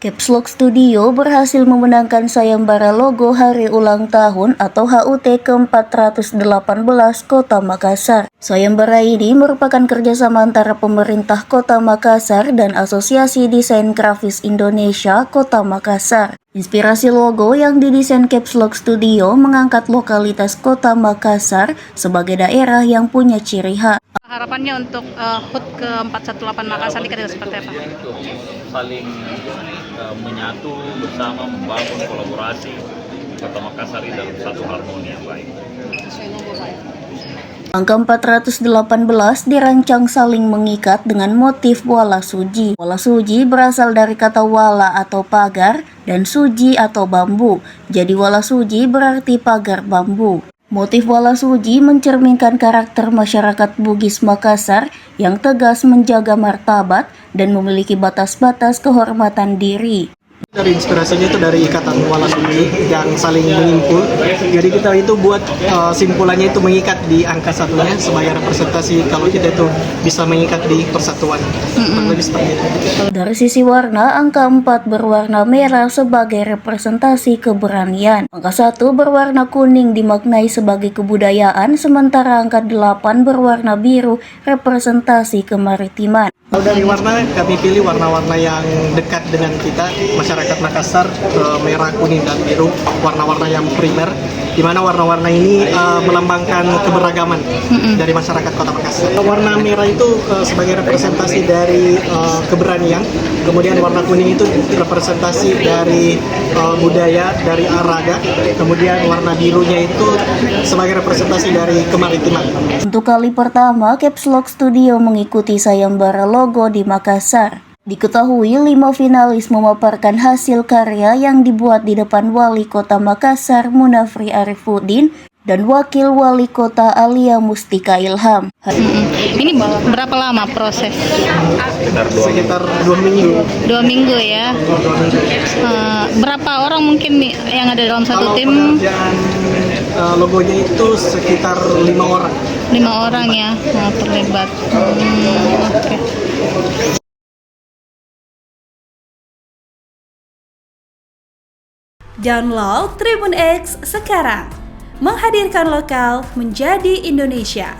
Caps Lock Studio berhasil memenangkan sayembara logo Hari Ulang Tahun atau HUT ke-418 Kota Makassar. Sayembara ini merupakan kerjasama antara pemerintah Kota Makassar dan Asosiasi Desain Grafis Indonesia Kota Makassar. Inspirasi logo yang didesain Caps Lock Studio mengangkat lokalitas Kota Makassar sebagai daerah yang punya ciri khas. Harapannya untuk HUT ke-418 Makassar ini seperti apa? Saling menyatu bersama, membangun kolaborasi Kota Makassar dalam satu harmoni yang baik. Angka 418 dirancang saling mengikat dengan motif wala suji. Wala suji berasal dari kata wala atau pagar dan suji atau bambu. Jadi wala suji berarti pagar bambu. Motif wala suji mencerminkan karakter masyarakat Bugis Makassar yang tegas menjaga martabat dan memiliki batas-batas kehormatan diri. Dari inspirasinya itu dari ikatan wala suji yang saling menyimpul. Jadi kita itu buat simpulannya itu mengikat di angka satunya sebagai representasi kalau kita itu bisa mengikat di persatuan. Lebih seperti itu. Dari sisi warna, angka 4 berwarna merah sebagai representasi keberanian. Angka 1 berwarna kuning dimaknai sebagai kebudayaan, sementara angka 8 berwarna biru representasi kemaritiman. Kalau dari warna, kami pilih warna-warna yang dekat dengan kita, masyarakat Makassar, merah, kuning, dan biru, warna-warna yang primer, di mana warna-warna ini melambangkan keberagaman dari masyarakat Kota Makassar. Warna merah itu sebagai representasi dari keberanian, kemudian warna kuning itu representasi dari budaya, dari araga, kemudian warna birunya itu sebagai representasi dari kemaritiman. Untuk kali pertama, Caps Lock Studio mengikuti sayembara logo di Makassar. Diketahui 5 finalis memaparkan hasil karya yang dibuat di depan Wali Kota Makassar Munafri Arifuddin dan Wakil Wali Kota Alia Mustika Ilham. Ini berapa lama proses? Sekitar 2 minggu. 2 minggu ya. Berapa orang mungkin yang ada dalam satu tim? Logonya itu sekitar 5 orang. 5 orang ya, terlibat. Oke. Download Tribun X sekarang, menghadirkan lokal menjadi Indonesia.